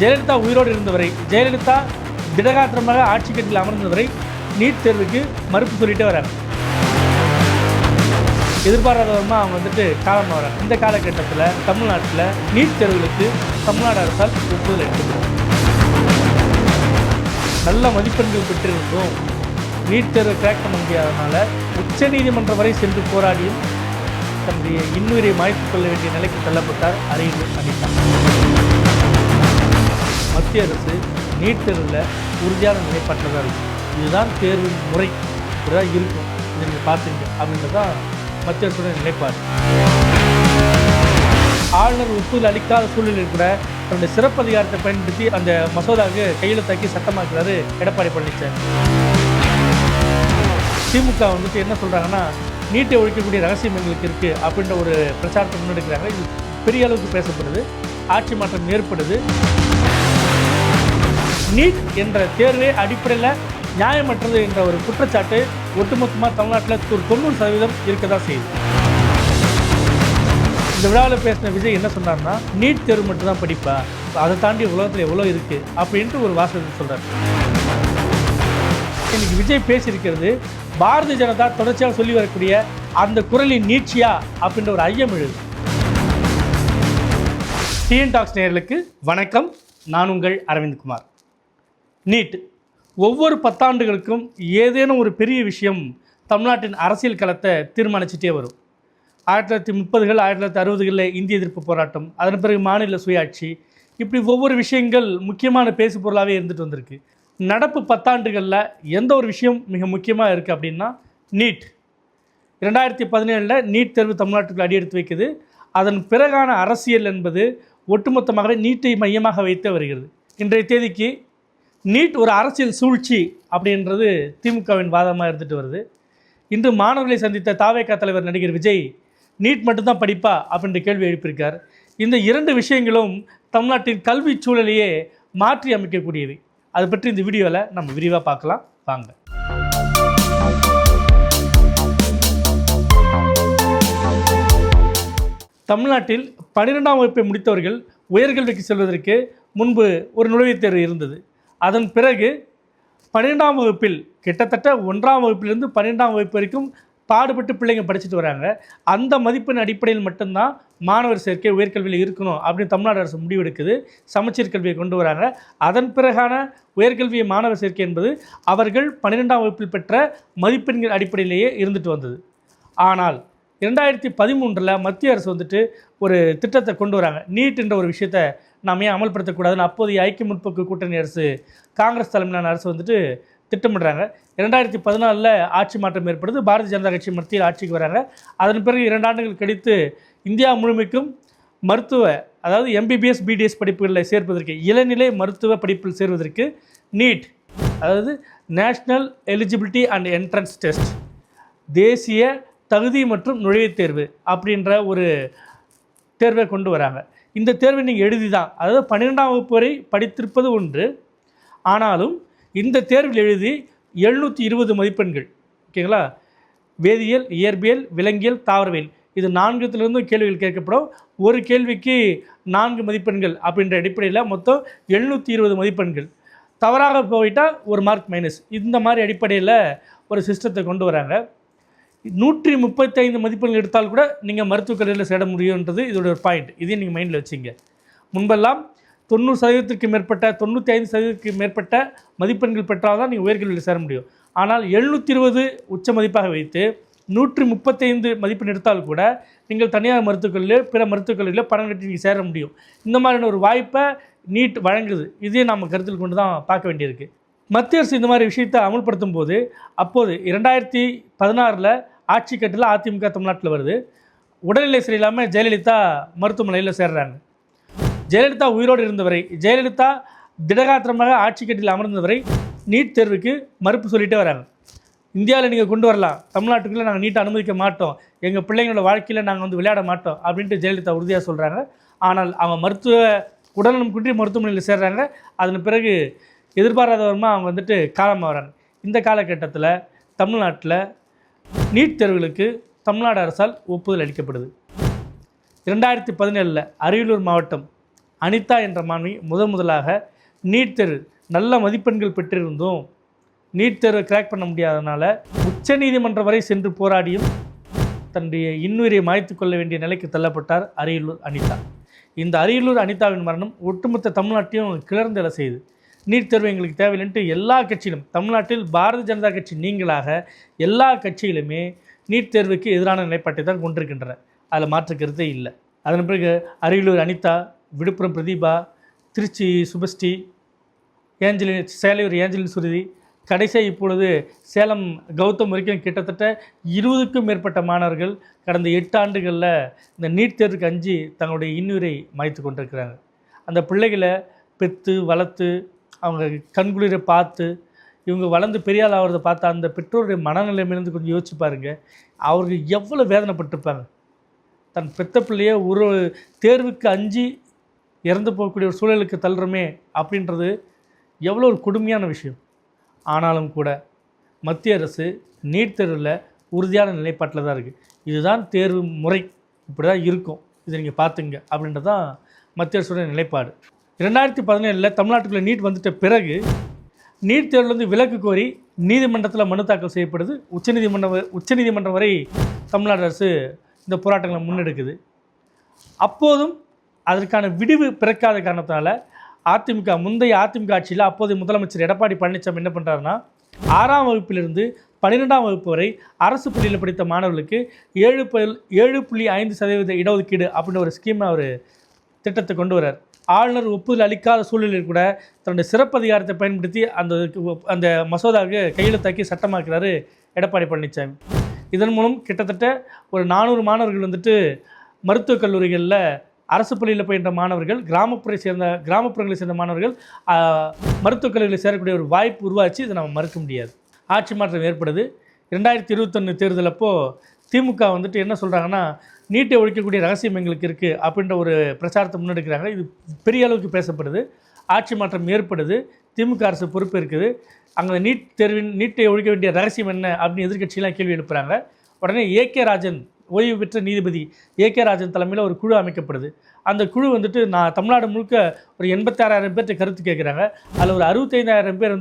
ஜெயலலிதா உயிரோடு இருந்தவரை, ஜெயலலிதா திடகாத்திரமாக ஆட்சி கட்டில் அமர்ந்தவரை நீட் தேர்வுக்கு மறுப்பு சொல்லிட்டே வராங்க. எதிர்பாராதவமாக அவங்க காலமாக வராங்க. இந்த காலகட்டத்தில் தமிழ்நாட்டில் நீட் தேர்வுகளுக்கு தமிழ்நாடு அரசால் ஒப்புதல் அளிக்கப்படும். நல்ல மதிப்பெண்கள் பெற்றிருந்தும் நீட் தேர்வை கிராக் பண்ண முடியாதனால உச்சநீதிமன்றம் வரை சென்று போராடியும் தன்னுடைய இன்னுயிரை மாய்த்துக் கொள்ள வேண்டிய நிலைக்கு தள்ளப்பட்டார் அரியலூர் அனிதா. மத்திய அரசு நீட் தேர்வில் உறுதியான நிலைப்பாட்டில் தான் இருக்கும். இதுதான் தேர்வின் முறை, இப்படிதான் இருக்கும், இதை நீங்கள் பார்த்துங்க அப்படின்றதான் மத்திய அரசோட நிலைப்பாடு. ஆளுநர் ஒப்புதல் அளிக்காத சூழ்நிலையில் கூட தன்னுடைய சிறப்பு அதிகாரத்தை பயன்படுத்தி அந்த மசோதாவுக்கு கையெழுத்தாக்கி சட்டமாக்குறாரு எடப்பாடி பழனிசாமி. திமுக என்ன சொல்கிறாங்கன்னா, நீட்டை ஒழிக்கக்கூடிய ரகசியம் எங்களுக்கு இருக்குது அப்படின்ற ஒரு பிரச்சாரத்தை முன்னெடுக்கிறாங்க. இது பெரிய அளவுக்கு பேசப்படுது, ஆட்சி மாற்றம் ஏற்படுது. நீட் என்ற தேர்வே அடிப்படையில் நியாயமற்றது என்ற ஒரு குற்றச்சாட்டு ஒட்டுமொத்தமாக தமிழ்நாட்டில் ஒரு 90% இருக்க தான் செய்யுது. இந்த விழாவில் பேசின விஜய் என்ன சொன்னார்னா, நீட் தேர்வு மட்டும்தான் படிப்பா, அதை தாண்டி உலகத்தில் எவ்வளோ இருக்குது அப்படின்ட்டு ஒரு வாசகத்தை சொல்கிறார். இன்னைக்கு விஜய் பேசியிருக்கிறது பாரதிய ஜனதா தொடர்ச்சியாக சொல்லி வரக்கூடிய அந்த குரலின் நீட்சியா அப்படின்ற ஒரு ஐயம் எழுது. டிஎன் டாக்ஸ் நேயர்களுக்கு வணக்கம். நான் உங்கள் அரவிந்த்குமார். நீட் ஒவ்வொரு 10 ஆண்டுகளுக்கும் ஏதேனும் ஒரு பெரிய விஷயம் தமிழ்நாட்டின் அரசியல் களத்தை தீர்மானிச்சுட்டே வரும். 1930கள் 1960களில் இந்திய எதிர்ப்பு போராட்டம், அதன் பிறகு மாநில சுயாட்சி, இப்படி ஒவ்வொரு விஷயங்கள் முக்கியமான பேசு பொருளாகவே இருந்துட்டு வந்திருக்கு. நடப்பு 10 ஆண்டுகளில் எந்த ஒரு விஷயம் மிக முக்கியமாக இருக்குது அப்படின்னா நீட். 2017 நீட் தேர்வு தமிழ்நாட்டுக்கு அடியெடுத்து வைக்குது. அதன் பிறகான அரசியல் என்பது ஒட்டுமொத்தமாக நீட்டை மையமாக வைத்து வருகிறது. இன்றைய தேதிக்கு நீட் ஒரு அரசியல் சூழ்ச்சி அப்படின்றது திமுகவின் வாதமாக இருந்துட்டு வருது. இன்று மாணவர்களை சந்தித்த தாவேகா தலைவர் நடிகர் விஜய் நீட் மட்டும்தான் படிப்பா அப்படின்ற கேள்வி எழுப்பியிருக்கார். இந்த 2 விஷயங்களும் தமிழ்நாட்டின் கல்வி சூழலையே மாற்றி அமைக்கக்கூடியவை. அது பற்றி இந்த வீடியோவில் நம்ம விரிவாக பார்க்கலாம் வாங்க. தமிழ்நாட்டில் 12ஆம் வகுப்பை முடித்தவர்கள் உயர்கல்விக்கு செல்வதற்கு முன்பு ஒரு நுழைவுத் தேர்வு இருந்தது. அதன் பிறகு 12ஆம் வகுப்பில் கிட்டத்தட்ட 1ஆம் வகுப்பிலிருந்து 12ஆம் வகுப்பு வரைக்கும் பாடுபட்டு பிள்ளைங்க படிச்சுட்டு வராங்க. அந்த மதிப்பெண் அடிப்படையில் மட்டும்தான் மாணவர் சேர்க்கை உயர்கல்வியில் இருக்கணும் அப்படின்னு தமிழ்நாடு அரசு முடிவெடுக்குது. சமச்சீர் கல்வியை கொண்டு வராங்க. அதன் பிறகான உயர்கல்வி மாணவர் சேர்க்கை என்பது அவர்கள் 12ஆம் வகுப்பில் பெற்ற மதிப்பெண்கள் அடிப்படையிலேயே இருந்துட்டு வந்தது. ஆனால் 2013 மத்திய அரசு ஒரு திட்டத்தை கொண்டு வராங்க. நீட் என்ற ஒரு விஷயத்தை நாம் ஏன் அமல்படுத்தக்கூடாதுன்னு அப்போதைய ஐக்கிய முற்போக்கு கூட்டணி அரசு, காங்கிரஸ் தலைமையிலான அரசு திட்டமிடுறாங்க. 2014 ஆட்சி மாற்றம் ஏற்படுது. பாரதிய ஜனதா கட்சி மத்தியில் ஆட்சிக்கு வராங்க. அதன் பிறகு 2 ஆண்டுகள் கழித்து இந்தியா முழுமைக்கும் மருத்துவ, அதாவது MBBS BDS படிப்புகளில் சேர்ப்பதற்கு, இளநிலை மருத்துவ படிப்பில் சேர்வதற்கு நீட், அதாவது national eligibility and entrance test, தேசிய தகுதி மற்றும் நுழைவுத் தேர்வு அப்படின்ற ஒரு தேர்வை கொண்டு வராங்க. இந்த தேர்வை நீங்கள் எழுதி தான், அதாவது 12ஆம் வகுப்பு வரை படித்திருப்பது ஒன்று, ஆனாலும் இந்த தேர்வில் எழுதி 720 மதிப்பெண்கள், ஓகேங்களா, வேதியியல், இயற்பியல், விலங்கியல், தாவரவியல், இது 4த்திலிருந்தும் கேள்விகள் கேட்கப்படும். ஒரு கேள்விக்கு 4 மதிப்பெண்கள் அப்படின்ற அடிப்படையில் மொத்தம் 720 மதிப்பெண்கள். தவறாக போயிட்டால் 1 மார்க் மைனஸ். இந்த மாதிரி அடிப்படையில் ஒரு சிஸ்டத்தை கொண்டு வராங்க. 135 மதிப்பெண்கள் எடுத்தால் கூட நீங்கள் மருத்துவக் கல்லூரியில் சேர முடியுன்றது இதோட ஒரு பாயிண்ட். இதையும் நீங்கள் மைண்டில் வச்சுங்க. முன்பெல்லாம் 90% மேற்பட்ட, 95% மேற்பட்ட மதிப்பெண்கள் பெற்றால் தான் நீங்கள் உயர்கல்வியில் சேர முடியும். ஆனால் 720 உச்ச மதிப்பாக வைத்து 135 மதிப்பெண் எடுத்தால் கூட நீங்கள் தனியார் மருத்துவக் கல்லூரியில், பிற மருத்துவக் கல்லூரியில் பணம் கட்டி நீங்கள் சேர முடியும். இந்த மாதிரியான ஒரு வாய்ப்பை நீட் வழங்குது. இதையும் நம்ம கருத்தில் கொண்டு தான் பார்க்க வேண்டியிருக்கு. மத்திய அரசு இந்த மாதிரி விஷயத்தை அமல்படுத்தும் போது, அப்போது 2016 ஆட்சி கட்டில் அதிமுக தமிழ்நாட்டில் வருது. உடல்நிலை சரியில்லாமல் ஜெயலலிதா மருத்துவமனையில் சேர்றாங்க. ஜெயலலிதா உயிரோடு இருந்தவரை, ஜெயலலிதா திடகாத்திரமாக ஆட்சி கட்டில் அமர்ந்தவரை நீட் தேர்வுக்கு மறுப்பு சொல்லிகிட்டே வராங்க. இந்தியாவில் நீங்கள் கொண்டு வரலாம், தமிழ்நாட்டுக்குள்ளே நாங்கள் நீட்டை அனுமதிக்க மாட்டோம், எங்கள் பிள்ளைங்களோட வாழ்க்கையில் நாங்கள் விளையாட மாட்டோம் அப்படின்ட்டு ஜெயலலிதா உறுதியாக சொல்கிறாங்க. ஆனால் அவங்க உடல்நலம் குன்றி மருத்துவமனையில் சேர்றாங்க. அதன் பிறகு எதிர்பாராதவரமாக அவங்க காலமாக வராங்க. இந்த காலகட்டத்தில் தமிழ்நாட்டில் நீட் தேர்வுகளுக்கு தமிழ்நாடு அரசால் ஒப்புதல் அளிக்கப்படுது. 2017 அரியலூர் மாவட்டம் அனிதா என்ற மாணவி முதலாக நீட் தேர்வு நல்ல மதிப்பெண்கள் பெற்றிருந்தும் நீட் தேர்வை கிராக் பண்ண முடியாதனால உச்சநீதிமன்றம் வரை சென்று போராடியும் தன்னுடைய இன்னுயிரை மாய்த்து கொள்ள வேண்டிய நிலைக்கு தள்ளப்பட்டார் அரியலூர் அனிதா. இந்த அரியலூர் அனிதாவின் மரணம் ஒட்டுமொத்த தமிழ்நாட்டையும் கிளர்ந்தெழ செய்து நீட் தேர்வு எங்களுக்கு தேவையில்லைன்ட்டு எல்லா கட்சியிலும் தமிழ்நாட்டில் பாரதிய ஜனதா கட்சி நீங்களாக எல்லா கட்சியிலுமே நீட் தேர்வுக்கு எதிரான நிலைப்பாட்டை தான் கொண்டிருக்கின்றன. அதில் மாற்று கருத்தே இல்லை. அதன் பிறகு அரியலூர் அனிதா, விழுப்புரம் பிரதீபா, திருச்சி சுபஸ்ரீ, சேலையூர் ஏஞ்சலின் சுருதி, கடைசியாக இப்பொழுது சேலம் கௌதம் வரைக்கும் கிட்டத்தட்ட 20க்கும் மேற்பட்ட மாணவர்கள் கடந்த 8 ஆண்டுகளில் இந்த நீட் தேர்வுக்கு அஞ்சு தங்களுடைய இன்னுயிரை மாய்த்து கொண்டிருக்கிறாங்க. அந்த பிள்ளைகளை பெற்று வளர்த்து அவங்க கண்குளிரை பார்த்து இவங்க வளர்ந்து பெரியாள் ஆகிறத பார்த்தா அந்த பெற்றோருடைய மனநிலைமையிலேருந்து கொஞ்சம் யோசிச்சு பாருங்கள். அவர்கள் எவ்வளோ வேதனைப்பட்டிருப்பாங்க. தன் பெத்த பிள்ளையை ஒரு தேர்வுக்கு அஞ்சு இறந்து போகக்கூடிய ஒரு சூழலுக்கு தள்ளுறோமே அப்படின்றது எவ்வளோ ஒரு கொடுமையான விஷயம். ஆனாலும் கூட மத்திய அரசு நீட் தேர்வில் உறுதியான நிலைப்பாட்டில் தான் இருக்குது. இதுதான் தேர்வு முறை, இப்படி தான் இருக்கும், இதை நீங்கள் பார்த்துங்க அப்படின்றது தான் மத்திய அரசுடைய நிலைப்பாடு. 2017 தமிழ்நாட்டுக்குள்ளே நீட் வந்துட்ட பிறகு நீட் தேர்வுலேருந்து விலக்கு கோரி நீதிமன்றத்தில் மனு தாக்கல் செய்யப்படுது. உச்சநீதிமன்றம் வரை தமிழ்நாடு அரசு இந்த போராட்டங்களை முன்னெடுக்குது. அப்போதும் அதற்கான விடிவு பிறக்காத காரணத்தால் முந்தைய அதிமுக ஆட்சியில் அப்போதைய முதலமைச்சர் எடப்பாடி பழனிசாமி என்ன பண்ணுறாருன்னா 6ஆம் வகுப்பிலிருந்து 12ஆம் வகுப்பு வரை அரசு பள்ளியில் படித்த மாணவர்களுக்கு 7.5% இடஒதுக்கீடு அப்படின்ற ஒரு ஸ்கீமை அவர் திட்டத்தை கொண்டு வர்றார். ஆளுநர் ஒப்புதல் அளிக்காத சூழலில் கூட தன்னுடைய சிறப்பு அதிகாரத்தை பயன்படுத்தி அந்த மசோதாவுக்கு கையெழுத்தாக்கி சட்டமாக்குறாரு எடப்பாடி பழனிசாமி. இதன் மூலம் கிட்டத்தட்ட ஒரு 400 மாணவர்கள் மருத்துவக் கல்லூரிகளில் அரசு பள்ளியில் பயின்ற மாணவர்கள் கிராமப்புறங்களை சேர்ந்த மாணவர்கள் மருத்துவக் கல்லூரியில் சேரக்கூடிய ஒரு வாய்ப்பு உருவாச்சு. இதை நம்ம மறுக்க முடியாது. ஆட்சி மாற்றம் ஏற்படுது. 2021 தேர்தல் அப்போது திமுக என்ன சொல்கிறாங்கன்னா நீட்டை ஒழிக்கக்கூடிய ரகசியம் எங்களுக்கு இருக்குது அப்படின்ற ஒரு பிரச்சாரத்தை முன்னெடுக்கிறாங்க. இது பெரிய அளவுக்கு பேசப்படுது. ஆட்சி மாற்றம் ஏற்படுது. திமுக அரசு பொறுப்பு இருக்குது. அங்கே நீட்டை ஒழிக்க வேண்டிய ரகசியம் என்ன அப்படின்னு எதிர்க்கட்சியெலாம் கேள்வி எழுப்புகிறாங்க. உடனே ஏகே ராஜன், ஓய்வு பெற்ற நீதிபதி ஏகே ராஜன் தலைமையில் ஒரு குழு அமைக்கப்படுது. அந்த குழு நான் தமிழ்நாடு முழுக்க ஒரு 86,000 பேர்கிட்ட கருத்து கேட்குறாங்க. அதில் ஒரு 65,000 பேர்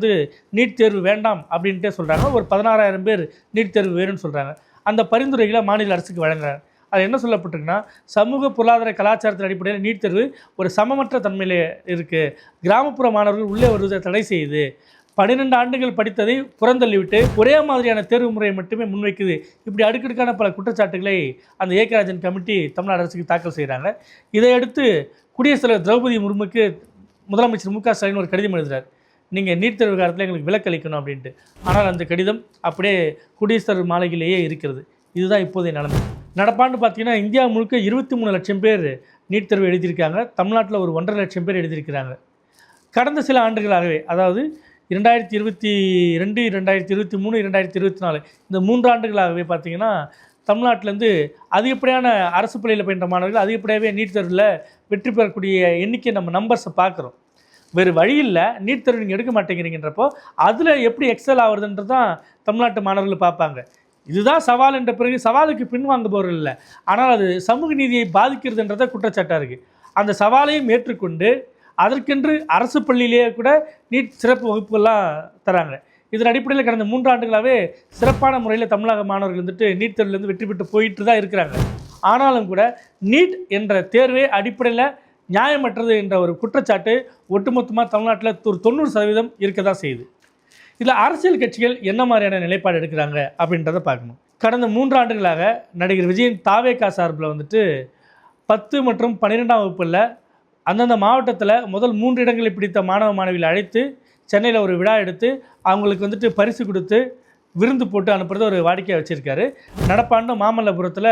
நீட் தேர்வு வேண்டாம் அப்படின்ட்டே சொல்கிறாங்க. ஒரு 16,000 பேர் நீட் தேர்வு வேணும்னு சொல்கிறாங்க. அந்த பரிந்துரைகளை மாநில அரசுக்கு வழங்குறாங்க. அது என்ன சொல்லப்பட்டிருக்குன்னா, சமூக பொருளாதார கலாச்சாரத்தின் அடிப்படையில் நீட் தேர்வு ஒரு சமமற்ற தன்மையில் இருக்குது. கிராமப்புற மாணவர்கள் உள்ளே வருவதை தடை செய்யுது. 12 ஆண்டுகள் படித்ததை புறந்தள்ளிவிட்டு ஒரே மாதிரியான தேர்வு முறையை மட்டுமே முன்வைக்குது. இப்படி அடுக்கடுக்கான பல குற்றச்சாட்டுகளை அந்த ஏகராஜன் கமிட்டி தமிழ்நாடு அரசுக்கு தாக்கல் செய்கிறாங்க. இதையடுத்து குடியரசுத் தலைவர் திரௌபதி முர்முக்கு முதலமைச்சர் மு.க. ஸ்டாலின் ஒரு கடிதம் எழுதுகிறார். நீங்கள் நீட் தேர்வு காலத்தில் எங்களுக்கு விலக்களிக்கணும் அப்படின்ட்டு. ஆனால் அந்த கடிதம் அப்படியே குடியரசுத் தலைவர் மாளிகையிலேயே இருக்கிறது. இதுதான் இப்போதைய நிலைமை. நடப்பாண்டு பார்த்தீங்கன்னா இந்தியா முழுக்க 23 லட்சம் பேர் நீட் தேர்வு எழுதியிருக்காங்க. தமிழ்நாட்டில் ஒரு 1.5 லட்சம் பேர் எழுதியிருக்கிறாங்க. கடந்த சில ஆண்டுகளாகவே, அதாவது 2022, 2023, 2024 இந்த 3 ஆண்டுகளாகவே பார்த்தீங்கன்னா தமிழ்நாட்டிலேருந்து அதிகப்படியான அரசு பள்ளியில் பயின்ற மாணவர்கள் அதிகப்படியாகவே நீட் தேர்வில் வெற்றி பெறக்கூடிய எண்ணிக்கை நம்ம நம்பர்ஸை பார்க்குறோம். வேறு வழியில் நீட் தேர்வு நீங்கள் எடுக்க மாட்டேங்கிறீங்கன்றப்போ அதில் எப்படி எக்ஸல் ஆகுறதுன்றது தான் தமிழ்நாட்டு மாணவர்கள் பார்ப்பாங்க. இதுதான் சவால் என்ற பிறகு சவாலுக்கு பின்வாங்குபவர்கள் இல்லை, ஆனால் அது சமூக நீதியை பாதிக்கிறதுன்றத குற்றச்சாட்டாக இருக்குது. அந்த சவாலையும் ஏற்றுக்கொண்டு அதற்கென்று அரசு பள்ளியிலேயே கூட நீட் சிறப்பு வகுப்புகள்லாம் தராங்க. இதன் அடிப்படையில் கடந்த 3 ஆண்டுகளாகவே சிறப்பான முறையில் தமிழக மாணவர்கள் நீட் தேர்வுலேருந்து வெற்றி பெற்று போயிட்டு தான் இருக்கிறாங்க. ஆனாலும் கூட நீட் என்ற தேர்வே அடிப்படையில் நியாயமற்றது என்ற ஒரு குற்றச்சாட்டு ஒட்டுமொத்தமாக தமிழ்நாட்டில் ஒரு 90% இருக்க தான் செய்யுது. இதில் அரசியல் கட்சிகள் என்ன மாதிரியான நிலைப்பாடு எடுக்கிறாங்க அப்படின்றத பார்க்கணும். கடந்த 3 ஆண்டுகளாக நடிகர் விஜயின் தாவேகா சார்பில் 10 மற்றும் 12ஆம் வகுப்பில் அந்தந்த மாவட்டத்தில் முதல் 3 இடங்களை பிடித்த மாணவ மாணவிகளை அழைத்து சென்னையில் ஒரு விழா எடுத்து அவங்களுக்கு பரிசு கொடுத்து விருந்து போட்டு அனுப்புறத ஒரு வாடிக்கையாக வச்சுருக்காரு. நடப்பாண்டு மாமல்லபுரத்தில்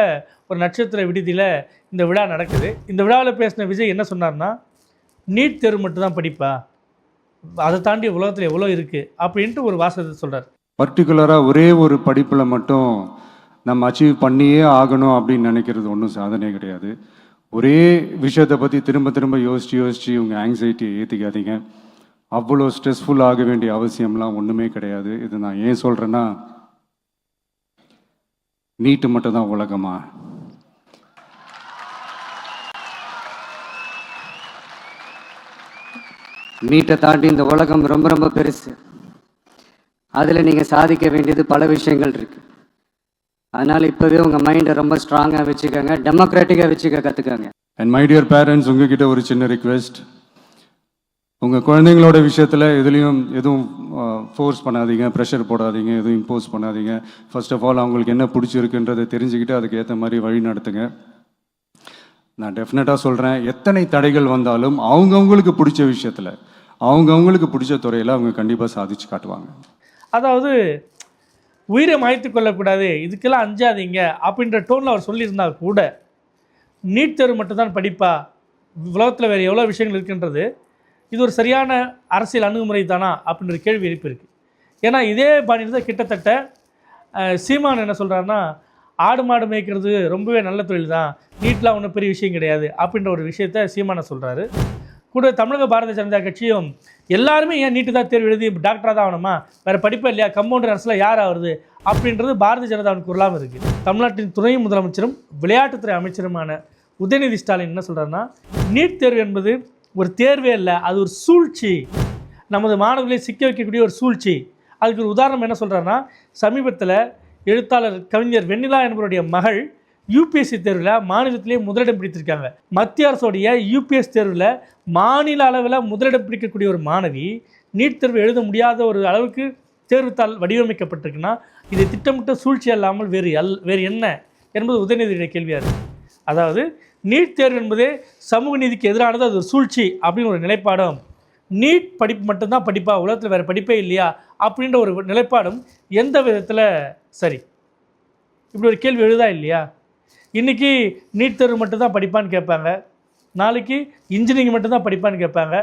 ஒரு நட்சத்திர விடுதியில் இந்த விழா நடக்குது. இந்த விழாவில் பேசின விஜய் என்ன சொன்னார்னா, நீட் தேர்வு மட்டும்தான் படிப்பா, அதை தாண்டி உலகத்தில் எவ்வளோ இருக்குது அப்படின்ட்டு ஒரு வாசகத்தை சொல்கிறார். பர்டிகுலராக ஒரே ஒரு படிப்பில் மட்டும் நம்ம அச்சீவ் பண்ணியே ஆகணும் அப்படின்னு நினைக்கிறது ஒன்றும் சாதனை கிடையாது. ஒரே விஷயத்தை பற்றி திரும்ப திரும்ப யோசித்து உங்கள் ஆங்ஸைட்டியை ஏற்றிக்காதீங்க. அவ்வளோ ஸ்ட்ரெஸ்ஃபுல் ஆக வேண்டிய அவசியம்லாம் ஒன்றுமே கிடையாது. இது நான் ஏன் சொல்கிறேன்னா, நீட்டு மட்டும் தான் உலகமா? நீட்டை தாண்டி இந்த உலகம் ரொம்ப ரொம்ப பெருசு. அதில் நீங்கள் சாதிக்க வேண்டியது பல விஷயங்கள் இருக்குது. அதனால் இப்போவே உங்கள் மைண்டை ரொம்ப ஸ்ட்ராங்காக வச்சுக்கோங்க, டெமோக்ராட்டிக்காக வச்சுக்க கற்றுக்கோங்க. அண்ட் மை டியர் பேரண்ட்ஸ், உங்ககிட்ட ஒரு சின்ன ரிக்வெஸ்ட். உங்கள் குழந்தைங்களோட விஷயத்தில் எதுவும் ஃபோர்ஸ் பண்ணாதீங்க, ப்ரெஷர் போடாதீங்க, எதுவும் இம்போஸ் பண்ணாதீங்க. ஃபர்ஸ்ட் ஆஃப் ஆல் அவங்களுக்கு என்ன பிடிச்சிருக்குன்றதை தெரிஞ்சுக்கிட்டு அதுக்கு ஏற்ற மாதிரி வழி நடத்துங்க. நான் டெஃபினட்டாக சொல்கிறேன், எத்தனை தடைகள் வந்தாலும் அவங்கவுங்களுக்கு பிடிச்ச விஷயத்தில், அவங்கவுங்களுக்கு பிடிச்ச துறையில் அவங்க கண்டிப்பாக சாதிச்சு காட்டுவாங்க. அதாவது உயிரை மாய்த்து கொள்ளக்கூடாது, இதுக்கெல்லாம் அஞ்சாதீங்க அப்படின்ற டோனில் அவர் சொல்லியிருந்தா கூட நீட் தேர்வு மட்டும்தான் படிப்பா, உலகத்தில் வேறு எவ்வளோ விஷயங்கள் இருக்குன்றது, இது ஒரு சரியான அரசியல் அணுகுமுறை தானா அப்படின்ற கேள்வி எழுப்பியிருக்கு. ஏன்னா இதே பாணியில் தான் கிட்டத்தட்ட சீமான் என்ன சொல்கிறாருன்னா, ஆடு மாடு மேய்க்கிறது ரொம்பவே நல்ல தொழில் தான், நீட்லாம் ஒன்றும் பெரிய விஷயம் கிடையாது அப்படின்ற ஒரு விஷயத்த சீமானை சொல்கிறாரு. கூட தமிழக பாரதிய ஜனதா கட்சியும் எல்லாருமே ஏன் நீட்டு தான் தேர்வு எழுதி டாக்டராக தான் ஆகணுமா, வேறு படிப்பே இல்லையா, கம்பவுண்டர் அரசில் யார் ஆகுறது அப்படின்றது பாரதிய ஜனதாவின் குரலாகவும் இருக்குது. தமிழ்நாட்டின் துணை முதலமைச்சரும் விளையாட்டுத்துறை அமைச்சருமான உதயநிதி ஸ்டாலின் என்ன சொல்கிறாருன்னா, நீட் தேர்வு என்பது ஒரு தேர்வே இல்லை, அது ஒரு சூழ்ச்சி, நமது மாணவர்களை சிக்க வைக்கக்கூடிய ஒரு சூழ்ச்சி. அதுக்கு ஒரு உதாரணம் என்ன சொல்கிறாருன்னா, சமீபத்தில் எழுத்தாளர் கவிஞர் வெண்ணிலா என்பவருடைய மகள் யூபிஎஸ்சி தேர்வில் மாநிலத்திலே முதலிடம் பிடித்திருக்காங்க. மத்திய அரசுடைய யூபிஎஸ் தேர்வில் மாநில அளவில் முதலிடம் பிடிக்கக்கூடிய ஒரு மாணவி நீட் தேர்வு எழுத முடியாத ஒரு அளவுக்கு தேர்வுத்தாள் வடிவமைக்கப்பட்டிருக்குன்னா, இது திட்டமிட்ட சூழ்ச்சி அல்லாமல் வேறு என்ன என்பது உதயநிதியுடைய கேள்வியாக இருக்குது. அதாவது நீட் தேர்வு என்பதே சமூக நீதிக்கு எதிரானது, அது ஒரு சூழ்ச்சி அப்படின்னு ஒரு நிலைப்பாடும், நீட் படிப்பு மட்டும்தான் படிப்பா, உலகத்தில் வேறு படிப்பே இல்லையா அப்படின்ற ஒரு நிலைப்பாடும் எந்த விதத்தில் சரி? இப்படி ஒரு கேள்வி எழுதா இல்லையா? இன்றைக்கி நீட் தேர்வு மட்டும்தான் படிப்பான்னு கேட்பாங்க, நாளைக்கு இன்ஜினியரிங் மட்டும்தான் படிப்பான்னு கேட்பாங்க,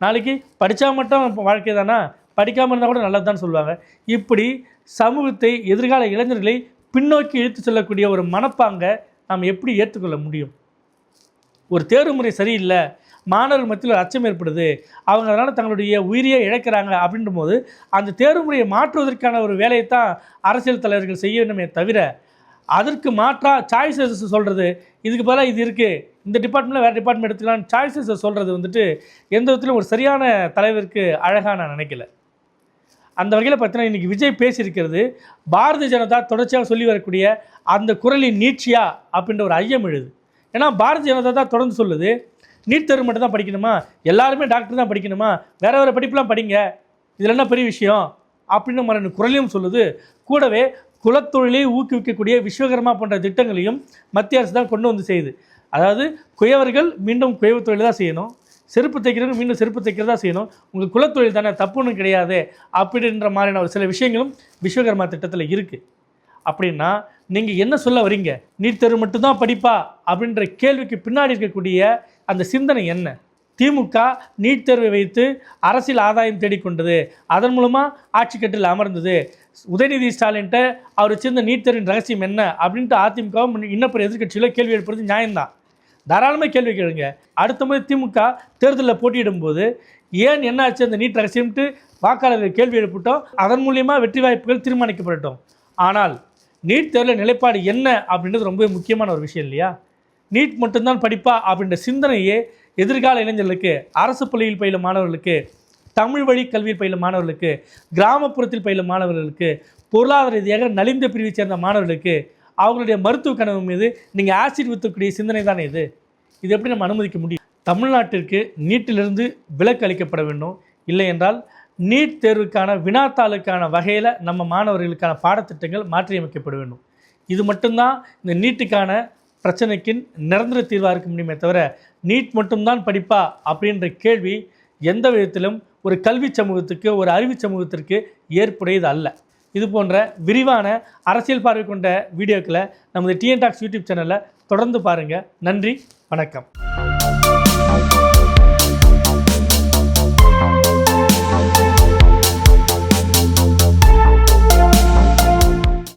நாளைக்கு படித்தா மட்டும் வாழ்க்கை தானா, படிக்காமல் இருந்தால் கூட நல்லது தான் சொல்லுவாங்க. இப்படி சமூகத்தை, எதிர்கால இளைஞர்களை பின்னோக்கி இழுத்து செல்லக்கூடிய ஒரு மனப்பாங்கை நாம் எப்படி ஏற்றுக்கொள்ள முடியும்? ஒரு தேர்வு முறை சரியில்லை, மாணவர்கள் மத்தியில் ஒரு அச்சம் ஏற்படுது, அவங்க அதனால் தங்களுடைய உயிரியை இழக்கிறாங்க அப்படின்ற போது அந்த தேர்வு முறையை மாற்றுவதற்கான ஒரு வேலையை தான் அரசியல் தலைவர்கள் செய்ய வேண்டுமே தவிர, அதற்கு மாற்றாக சாய்ஸஸ் சொல்கிறது, இதுக்கு பதிலாக இது இருக்குது, இந்த டிபார்ட்மெண்ட்டில் வேறு டிபார்ட்மெண்ட் எடுத்துக்கலாம் சாய்ஸஸை சொல்கிறது வந்துட்டு எந்த விதத்திலும் ஒரு சரியான தலைவருக்கு அழகாக நான் நினைக்கல. அந்த வகையில் பார்த்தீங்கன்னா இன்றைக்கி விஜய் பேசியிருக்கிறது பாரதிய ஜனதா தொடர்ச்சியாக சொல்லி வரக்கூடிய அந்த குரலின் நீட்சியா அப்படின்ற ஒரு ஐயம் எழுது. ஏன்னா பாரதிய ஜனதா தான் தொடர்ந்து சொல்லுது, நீட் தேர்வு மட்டும் தான் படிக்கணுமா, எல்லாருமே டாக்டர் தான் படிக்கணுமா, வேறு படிப்புலாம் படிங்க, இதில் என்ன பெரிய விஷயம் அப்படின்னு மாதிரி குரலையும் சொல்லுது. கூடவே குலத்தொழிலை ஊக்குவிக்கக்கூடிய விஸ்வகர்மா போன்ற திட்டங்களையும் மத்திய அரசு தான் கொண்டு வந்து செய்யுது. அதாவது குயவர்கள் மீண்டும் குயவு தொழில் தான் செய்யணும், செருப்பு தைக்கிறவங்க மீண்டும் செருப்பு தைக்கிறதா செய்யணும், உங்கள் குலத்தொழில் தானே, தப்பு ஒன்றும் கிடையாது அப்படின்ற மாதிரியான ஒரு சில விஷயங்களும் விஸ்வகர்மா திட்டத்தில் இருக்குது. அப்படின்னா நீங்கள் என்ன சொல்ல வரீங்க? நீட் தேர்வு மட்டும்தான் படிப்பா அப்படின்ற கேள்விக்கு பின்னாடி இருக்கக்கூடிய அந்த சிந்தனை என்ன? திமுக நீட் தேர்வை வைத்து அரசியல் ஆதாயம் தேடிக்கொண்டது, அதன் மூலமாக ஆட்சி கட்டில் அமர்ந்தது. உதயநிதி ஸ்டாலின்ட்ட அவர் வச்சிருந்த நீட் தேர்வின் ரகசியம் என்ன அப்படின்ட்டு அதிமுகவும் இன்னப்பிற எதிர்கட்சியில் கேள்வி எழுப்புறது நியாயம்தான், தாராளமாக கேள்வி கேளுங்க. அடுத்த முறை திமுக தேர்தலில் போட்டியிடும் போது ஏன் என்ன ஆச்சு அந்த நீட் ரகசியம்ட்டு வாக்காளர்கள் கேள்வி எழுப்பிட்டோம், அதன் மூலியமாக வெற்றி வாய்ப்புகள் தீர்மானிக்கப்படட்டும். ஆனால் நீட் தேர்வில் நிலைப்பாடு என்ன அப்படின்றது ரொம்ப முக்கியமான ஒரு விஷயம் இல்லையா? நீட் மட்டும்தான் படிப்பா அப்படின்ற சிந்தனையே எதிர்கால இளைஞர்களுக்கு, அரசு பள்ளியில் பயிலும் மாணவர்களுக்கு, தமிழ் வழி கல்வியில் பயிலும் மாணவர்களுக்கு, கிராமப்புறத்தில் பயிலும் மாணவர்களுக்கு, பொருளாதார ரீதியாக நலிந்த பிரிவை சேர்ந்த மாணவர்களுக்கு, அவங்களுடைய மருத்துவ கனவு மீது நீங்கள் ஆசிட் ஊற்றக்கூடிய சிந்தனை தானே இது. இது எப்படி நம்ம அனுமதிக்க முடியும்? தமிழ்நாட்டிற்கு நீட்டிலிருந்து விலக்கு அளிக்கப்பட வேண்டும். இல்லை என்றால் நீட் தேர்வுக்கான வினாத்தாளுக்கான வகையில் நம்ம மாணவர்களுக்கான பாடத்திட்டங்கள் மாற்றியமைக்கப்பட வேண்டும். இது மட்டும்தான் இந்த நீட்டுக்கான பிரச்சனைக்கு நிரந்தர தீர்வாக இருக்க முடியுமே தவிர, நீட் மட்டும்தான் படிப்பா அப்படின்ற கேள்வி எந்த விதத்திலும் ஒரு கல்வி சமூகத்துக்கு, ஒரு அறிவு சமூகத்திற்கு ஏற்புடையது அல்ல. இது போன்ற விரிவான அரசியல் பார்வை கொண்ட வீடியோக்களை நமது டிஎன் டாக்ஸ் யூடியூப் சேனலில் தொடர்ந்து பாருங்கள். நன்றி, வணக்கம்.